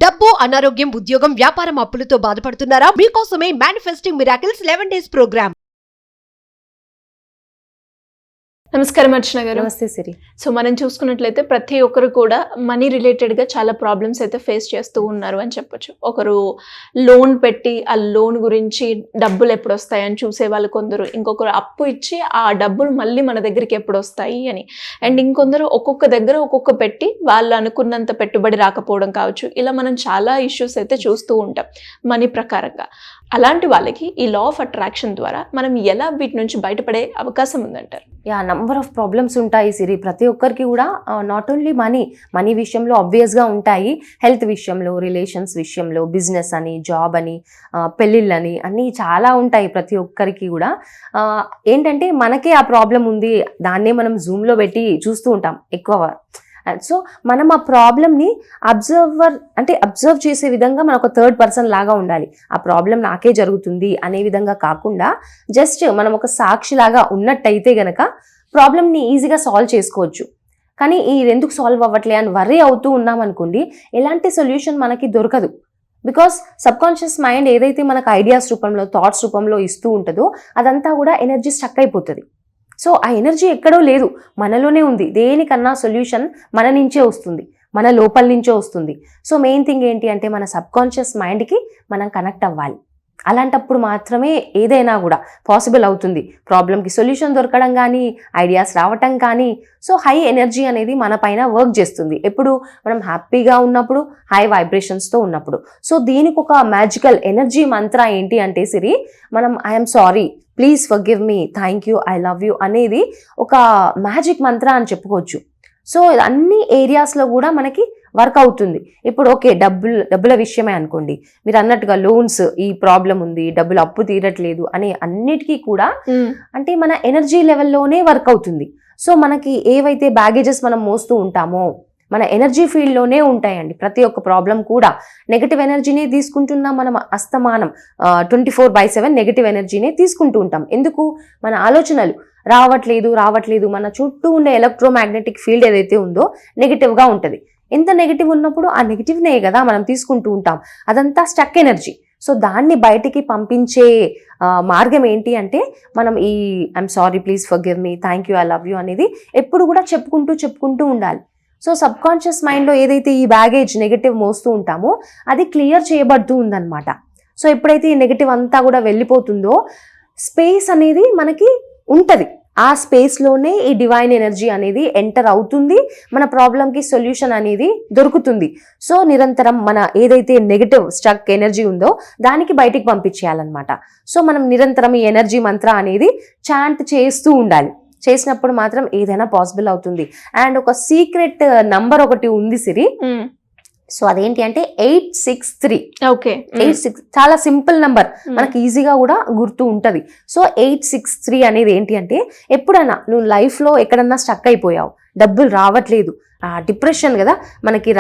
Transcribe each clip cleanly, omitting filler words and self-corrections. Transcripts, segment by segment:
డబ్బు, అనారోగ్యం, ఉద్యోగం, వ్యాపారం, అప్పులతో బాధపడుతున్నారా? మీకోసమే మేనిఫెస్టింగ్ మిరాకిల్స్ 11 days ప్రోగ్రామ్. నమస్కారం అర్చన గారు. నమస్తే సిరి. సో మనం చూసుకున్నట్లయితే ప్రతి ఒక్కరు కూడా మనీ రిలేటెడ్గా చాలా ప్రాబ్లమ్స్ అయితే ఫేస్ చేస్తూ ఉన్నారు అని చెప్పొచ్చు. ఒకరు లోన్ పెట్టి ఆ లోన్ గురించి డబ్బులు ఎప్పుడు వస్తాయని చూసే వాళ్ళు కొందరు, ఇంకొకరు అప్పు ఇచ్చి ఆ డబ్బులు మళ్ళీ మన దగ్గరికి ఎప్పుడు వస్తాయి అని, అండ్ ఇంకొందరు ఒక్కొక్క దగ్గర ఒక్కొక్క పెట్టి వాళ్ళు అనుకున్నంత పెట్టుబడి రాకపోవడం కావచ్చు. ఇలా మనం చాలా ఇష్యూస్ అయితే చూస్తూ ఉంటాం మనీ ప్రకారంగా. అలాంటి వాళ్ళకి ఈ లా ఆఫ్ అట్రాక్షన్ ద్వారా మనం ఎలా వీటి నుంచి బయటపడే అవకాశం ఉందంటారు? నంబర్ ఆఫ్ ప్రాబ్లమ్స్ ఉంటాయి సిరి. ప్రతి ఒక్కరికి కూడా నాట్ ఓన్లీ మనీ విషయంలో ఆబ్వియస్గా ఉంటాయి, హెల్త్ విషయంలో, రిలేషన్స్ విషయంలో, బిజినెస్ అని, జాబ్ అని, పెళ్ళిళ్ళని అన్నీ చాలా ఉంటాయి ప్రతి ఒక్కరికి కూడా. ఏంటంటే మనకే ఆ ప్రాబ్లం ఉంది, దాన్నే మనం జూమ్లో పెట్టి చూస్తూ ఉంటాం ఎక్కువ. సో మనం ఆ ప్రాబ్లమ్ని అబ్జర్వ్ చేసే విధంగా మనం ఒక థర్డ్ పర్సన్ లాగా ఉండాలి. ఆ ప్రాబ్లం నాకే జరుగుతుంది అనే విధంగా కాకుండా జస్ట్ మనం ఒక సాక్షిలాగా ఉన్నట్టయితే గనక ప్రాబ్లమ్ని ఈజీగా సాల్వ్ చేసుకోవచ్చు. కానీ ఇది ఎందుకు సాల్వ్ అవ్వట్లే అని వర్రీ అవుతూ ఉన్నాం అనుకోండి, ఎలాంటి సొల్యూషన్ మనకి దొరకదు. బికాస్ సబ్కాన్షియస్ మైండ్ ఏదైతే మనకు ఐడియాస్ రూపంలో, థాట్స్ రూపంలో ఇస్తూ ఉంటుందో అదంతా కూడా ఎనర్జీ స్టక్ అయిపోతుంది. సో ఆ ఎనర్జీ ఎక్కడో లేదు, మనలోనే ఉంది. దేనికన్నా సొల్యూషన్ మన నుంచే వస్తుంది, మన లోపల నుంచే వస్తుంది. సో మెయిన్ థింగ్ ఏంటి అంటే మన సబ్కాన్షియస్ మైండ్కి మనం కనెక్ట్ అవ్వాలి. అలాంటప్పుడు మాత్రమే ఏదైనా కూడా పాసిబుల్ అవుతుంది. ప్రాబ్లంకి సొల్యూషన్ దొరకడం కానీ, ఐడియాస్ రావటం కానీ. సో హై ఎనర్జీ అనేది మన పైన వర్క్ చేస్తుంది ఎప్పుడు మనం హ్యాపీగా ఉన్నప్పుడు, హై వైబ్రేషన్స్తో ఉన్నప్పుడు. సో దీనికి ఒక మ్యాజికల్ ఎనర్జీ మంత్ర ఏంటి అంటే సిరి, మనం I'm sorry, please forgive me, thank you, I love you అనేది ఒక మ్యాజిక్ మంత్ర అని చెప్పుకోవచ్చు. సో అన్ని ఏరియాస్లో కూడా మనకి వర్క్ అవుతుంది. ఇప్పుడు ఓకే, డబ్బుల విషయమే అనుకోండి, మీరు అన్నట్టుగా లోన్స్, ఈ ప్రాబ్లం ఉంది, డబ్బులు అప్పు తీరట్లేదు అనే అన్నిటికీ కూడా అంటే మన ఎనర్జీ లెవెల్లోనే వర్క్ అవుతుంది. సో మనకి ఏవైతే బ్యాగేజెస్ మనం మోస్తూ ఉంటామో మన ఎనర్జీ ఫీల్డ్లోనే ఉంటాయండి. ప్రతి ఒక్క ప్రాబ్లం కూడా నెగటివ్ ఎనర్జీనే తీసుకుంటున్నాం మనం. అస్తమానం 24/7 నెగటివ్ ఎనర్జీనే తీసుకుంటూ ఉంటాం. ఎందుకు? మన ఆలోచనలు రావట్లేదు. మన చుట్టూ ఉండే ఎలక్ట్రోమాగ్నెటిక్ ఫీల్డ్ ఏదైతే ఉందో నెగటివ్గా ఉంటుంది. ఎంత నెగటివ్ ఉన్నప్పుడు ఆ నెగటివ్నే కదా మనం తీసుకుంటూ ఉంటాం. అదంతా స్టక్ ఎనర్జీ. సో దాన్ని బయటికి పంపించే మార్గం ఏంటి అంటే మనం ఈ I'm sorry, please forgive me, thank you, I love you అనేది ఎప్పుడు కూడా చెప్పుకుంటూ ఉండాలి. సో సబ్కాన్షియస్ మైండ్లో ఏదైతే ఈ బ్యాగేజ్ నెగటివ్ మోస్తూ ఉంటామో అది క్లియర్ చేయబడుతూ ఉందన్నమాట. సో ఎప్పుడైతే ఈ నెగటివ్ అంతా కూడా వెళ్ళిపోతుందో స్పేస్ అనేది మనకి ఉంటుంది. ఆ స్పేస్లోనే ఈ డివైన్ ఎనర్జీ అనేది ఎంటర్ అవుతుంది, మన ప్రాబ్లంకి సొల్యూషన్ అనేది దొరుకుతుంది. సో నిరంతరం మన ఏదైతే నెగటివ్ స్టక్ ఎనర్జీ ఉందో దానికి బయటికి పంపించేయాలన్నమాట. సో మనం నిరంతరం ఈ ఎనర్జీ మంత్ర అనేది చాంట్ చేస్తూ ఉండాలి. చేసినప్పుడు మాత్రం ఏదైనా పాసిబుల్ అవుతుంది. అండ్ ఒక సీక్రెట్ నంబర్ ఒకటి ఉంది సిరి. సో అదేంటి అంటే 863. ఓకే, 86 చాలా సింపుల్ నంబర్, మనకి ఈజీగా కూడా గుర్తు ఉంటుంది. సో 863 అనేది ఏంటి అంటే ఎప్పుడైనా నువ్వు లైఫ్లో ఎక్కడన్నా స్టక్ అయిపోయావు, డబ్బులు రావట్లేదు, డిప్రెషన్ కదా మనకి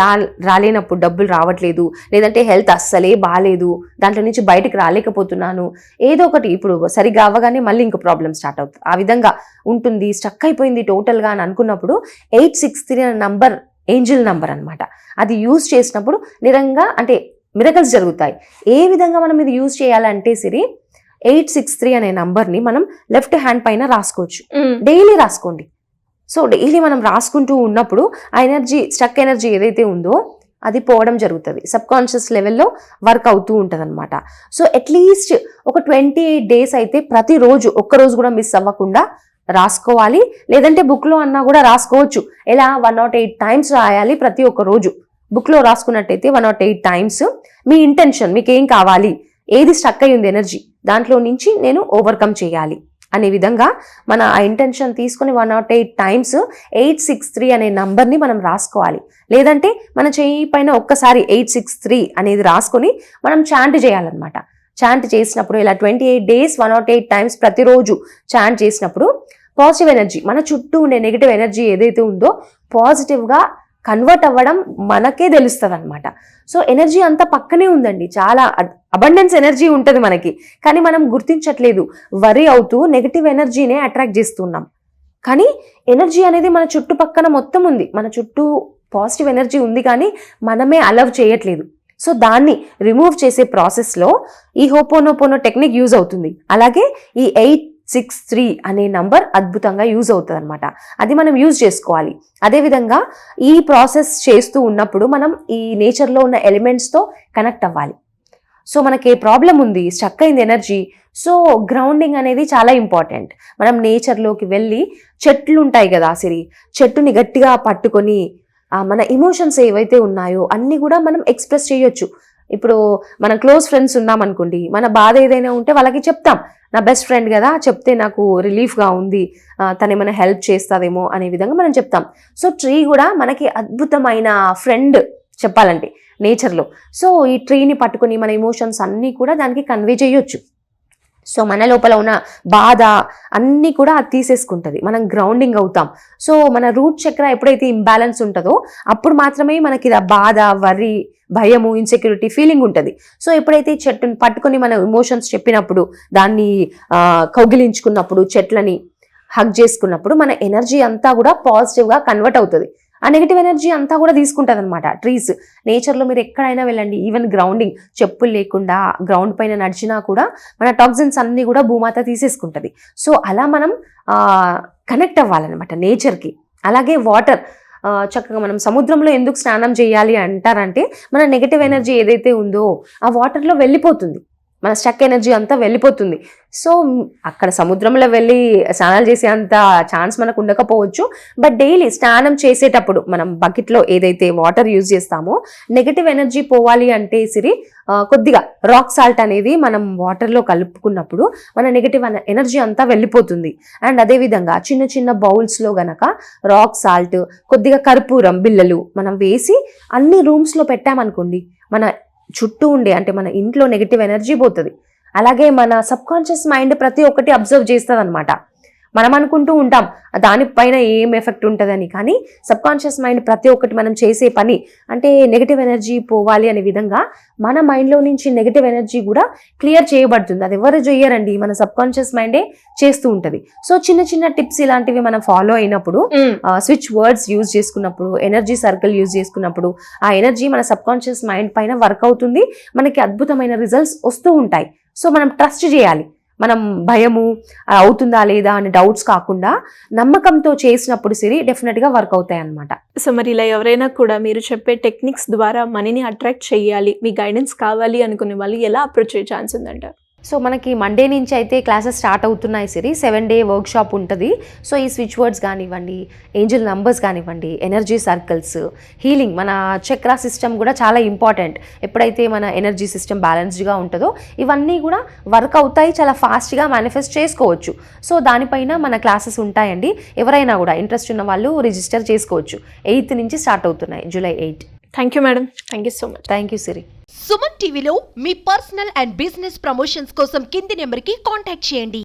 రాలేనప్పుడు, డబ్బులు రావట్లేదు, లేదంటే హెల్త్ అస్సలే బాగాలేదు, దాంట్లో నుంచి బయటకు రాలేకపోతున్నాను, ఏదో ఒకటి ఇప్పుడు సరిగ్గా అవ్వగానే మళ్ళీ ఇంకో ప్రాబ్లం స్టార్ట్ అవుతుంది, ఆ విధంగా ఉంటుంది, స్టక్ అయిపోయింది టోటల్గా అని అనుకున్నప్పుడు 863 అనే నంబర్ ఏంజిల్ నంబర్ అనమాట. అది యూజ్ చేసినప్పుడు నిరంగా అంటే మిరకల్స్ జరుగుతాయి. ఏ విధంగా మనం ఇది యూజ్ చేయాలంటే సిరి, 863 అనే నంబర్ని మనం లెఫ్ట్ హ్యాండ్ పైన రాసుకోవచ్చు. డైలీ రాసుకోండి. సో డైలీ మనం రాసుకుంటూ ఉన్నప్పుడు ఆ ఎనర్జీ, స్టక్ ఎనర్జీ ఏదైతే ఉందో అది పోవడం జరుగుతుంది. సబ్కాన్షియస్ లెవెల్లో వర్క్ అవుతూ ఉంటుంది అనమాట. సో అట్లీస్ట్ ఒక 28 days అయితే ప్రతిరోజు ఒక్కరోజు కూడా మిస్ అవ్వకుండా రాసుకోవాలి. లేదంటే బుక్లో అన్నా కూడా రాసుకోవచ్చు. ఎలా 108 times రాయాలి ప్రతి ఒక్క రోజు. బుక్లో రాసుకున్నట్టయితే 108 times మీ ఇంటెన్షన్, మీకు ఏం కావాలి, ఏది స్టక్ అయ్యింది ఎనర్జీ, దాంట్లో నుంచి నేను ఓవర్కమ్ చేయాలి అనే విధంగా మన ఆ ఇంటెన్షన్ తీసుకుని 108 times 863 అనే నంబర్ని మనం రాసుకోవాలి. లేదంటే మన చెయ్యి పైన ఒక్కసారి 863 అనేది రాసుకొని మనం చాంట్ చేయాలన్నమాట. చాంట్ చేసినప్పుడు ఇలా 28 days 108 times ప్రతిరోజు చాంట్ చేసినప్పుడు పాజిటివ్ ఎనర్జీ, మన చుట్టూ ఉండే నెగిటివ్ ఎనర్జీ ఏదైతే ఉందో పాజిటివ్గా కన్వర్ట్ అవ్వడం మనకే తెలుస్తుంది అనమాట. సో ఎనర్జీ అంతా పక్కనే ఉందండి, చాలా అబండెన్స్ ఎనర్జీ ఉంటుంది మనకి, కానీ మనం గుర్తించట్లేదు. వరీ అవుతూ నెగిటివ్ ఎనర్జీనే అట్రాక్ట్ చేస్తున్నాం. కానీ ఎనర్జీ అనేది మన చుట్టుపక్కన మొత్తం ఉంది, మన చుట్టూ పాజిటివ్ ఎనర్జీ ఉంది, కానీ మనమే అలవ్ చేయట్లేదు. సో దాన్ని రిమూవ్ చేసే ప్రాసెస్లో ఈ హోపోనోపోనో టెక్నిక్ యూజ్ అవుతుంది. అలాగే ఈ 863 అనే నంబర్ అద్భుతంగా యూజ్ అవుతుంది అనమాట. అది మనం యూజ్ చేసుకోవాలి. అదేవిధంగా ఈ ప్రాసెస్ చేస్తూ ఉన్నప్పుడు మనం ఈ నేచర్లో ఉన్న ఎలిమెంట్స్తో కనెక్ట్ అవ్వాలి. సో మనకి ఏ ప్రాబ్లం ఉంది, స్టక్ అయింది ఎనర్జీ, సో గ్రౌండింగ్ అనేది చాలా ఇంపార్టెంట్. మనం నేచర్లోకి వెళ్ళి చెట్లు ఉంటాయి కదా సిరి, చెట్టుని గట్టిగా పట్టుకొని మన ఎమోషన్స్ ఏవైతే ఉన్నాయో అన్నీ కూడా మనం ఎక్స్ప్రెస్ చేయొచ్చు. ఇప్పుడు మన క్లోజ్ ఫ్రెండ్స్ ఉన్నామనుకోండి, మన బాధ ఏదైనా ఉంటే వాళ్ళకి చెప్తాం. నా బెస్ట్ ఫ్రెండ్ కదా, చెప్తే నాకు రిలీఫ్గా ఉంది, తను ఏమైనా హెల్ప్ చేస్తుందేమో అనే విధంగా మనం చెప్తాం. సో ట్రీ కూడా మనకి అద్భుతమైన ఫ్రెండ్ చెప్పాలంటే నేచర్లో. సో ఈ ట్రీని పట్టుకొని మన ఎమోషన్స్ అన్నీ కూడా దానికి కన్వే చేయొచ్చు. సో మన లోపల ఉన్న బాధ అన్నీ కూడా అది తీసేసుకుంటుంది, మనం గ్రౌండింగ్ అవుతాం. సో మన రూట్ చక్ర ఎప్పుడైతే ఇంబ్యాలెన్స్ ఉంటుందో అప్పుడు మాత్రమే మనకి బాధ, వర్రీ, భయము, ఇన్సెక్యూరిటీ ఫీలింగ్ ఉంటుంది. సో ఎప్పుడైతే చెట్టుని పట్టుకొని మన ఎమోషన్స్ చెప్పినప్పుడు, దాన్ని కౌగిలించుకున్నప్పుడు, చెట్లని హగ్ చేసుకున్నప్పుడు మన ఎనర్జీ అంతా కూడా పాజిటివ్గా కన్వర్ట్ అవుతుంది. ఆ నెగిటివ్ ఎనర్జీ అంతా కూడా తీసుకుంటుంది అనమాట ట్రీస్. నేచర్లో మీరు ఎక్కడైనా వెళ్ళండి, ఈవెన్ గ్రౌండింగ్, చెప్పులు లేకుండా గ్రౌండ్ పైన నడిచినా కూడా మన టాక్సిన్స్ అన్నీ కూడా భూమాత తీసేసుకుంటుంది. సో అలా మనం కనెక్ట్ అవ్వాలన్నమాట నేచర్కి. అలాగే వాటర్, చక్కగా మనం సముద్రంలో ఎందుకు స్నానం చేయాలి అంటారంటే మన నెగిటివ్ ఎనర్జీ ఏదైతే ఉందో ఆ వాటర్లో వెళ్ళిపోతుంది, మన స్టక్ ఎనర్జీ అంతా వెళ్ళిపోతుంది. సో అక్కడ సముద్రంలో వెళ్ళి స్నానాలు చేసే అంత ఛాన్స్ మనకు ఉండకపోవచ్చు, బట్ డైలీ స్నానం చేసేటప్పుడు మనం బకెట్లో ఏదైతే వాటర్ యూజ్ చేస్తామో నెగిటివ్ ఎనర్జీ పోవాలి అంటే సిరి కొద్దిగా రాక్ సాల్ట్ అనేది మనం వాటర్లో కలుపుకున్నప్పుడు మన నెగిటివ్ ఎనర్జీ అంతా వెళ్ళిపోతుంది. అండ్ అదేవిధంగా చిన్న చిన్న బౌల్స్లో గనక రాక్ సాల్ట్, కొద్దిగా కర్పూరం బిళ్ళలు మనం వేసి అన్ని రూమ్స్లో పెట్టామనుకోండి, మన చుట్టూ ఉండే అంటే మన ఇంట్లో నెగిటివ్ ఎనర్జీ పోతుంది. అలాగే మన సబ్ కాన్షియస్ మైండ్ ప్రతి ఒక్కటి అబ్జర్వ్ చేస్తుంది అనమాట. మనం అనుకుంటూ ఉంటాం దానిపైన ఏం ఎఫెక్ట్ ఉంటుందని, కానీ సబ్ కాన్షియస్ మైండ్ ప్రతి ఒక్కటి మనం చేసే పని అంటే నెగిటివ్ ఎనర్జీ పోవాలి అనే విధంగా మన మైండ్లో నుంచి నెగిటివ్ ఎనర్జీ కూడా క్లియర్ చేయబడుతుంది. అది ఎవరు చేయరండి, మన సబ్ కాన్షియస్ మైండే చేస్తూ ఉంటుంది. సో చిన్న చిన్న టిప్స్ ఇలాంటివి మనం ఫాలో అయినప్పుడు, స్విచ్ వర్డ్స్ యూజ్ చేసుకున్నప్పుడు, ఎనర్జీ సర్కిల్ యూజ్ చేసుకున్నప్పుడు ఆ ఎనర్జీ మన సబ్ కాన్షియస్ మైండ్ పైన వర్క్ అవుతుంది, మనకి అద్భుతమైన రిజల్ట్స్ వస్తూ ఉంటాయి. సో మనం ట్రస్ట్ చేయాలి. మనం భయము అవుతుందా లేదా అని డౌట్స్ కాకుండా నమ్మకంతో చేసినప్పుడు సిరి డెఫినెట్గా వర్క్ అవుతాయి అన్నమాట. సో మరి ఇలా ఎవరైనా కూడా మీరు చెప్పే టెక్నిక్స్ ద్వారా మనీని అట్రాక్ట్ చేయాలి, మీ గైడెన్స్ కావాలి అనుకునే వాళ్ళు ఎలా అప్రోచ్ అయ్యే ఛాన్స్ ఉందంటారు? సో మనకి మండే నుంచి అయితే క్లాసెస్ స్టార్ట్ అవుతున్నాయి సిరి. 7-day వర్క్షాప్ ఉంటుంది. సో ఈ స్విచ్ వర్డ్స్ కానివ్వండి, ఏంజల్ నంబర్స్ కానివ్వండి, ఎనర్జీ సర్కిల్స్, హీలింగ్, మన చక్రా సిస్టమ్ కూడా చాలా ఇంపార్టెంట్. ఎప్పుడైతే మన ఎనర్జీ సిస్టమ్ బ్యాలెన్స్డ్గా ఉంటుందో ఇవన్నీ కూడా వర్క్ అవుతాయి, చాలా ఫాస్ట్గా మేనిఫెస్ట్ చేసుకోవచ్చు. సో దానిపైన మన క్లాసెస్ ఉంటాయండి. ఎవరైనా కూడా ఇంట్రెస్ట్ ఉన్న వాళ్ళు రిజిస్టర్ చేసుకోవచ్చు. 8th నుంచి స్టార్ట్ అవుతున్నాయి, July 8. Thank you madam, thank you so much. Thank you Siri. Suman టీవీలో మీ పర్సనల్ అండ్ బిజినెస్ ప్రమోషన్స్ కోసం కింది నెంబర్కి కాంటాక్ట్ చేయండి.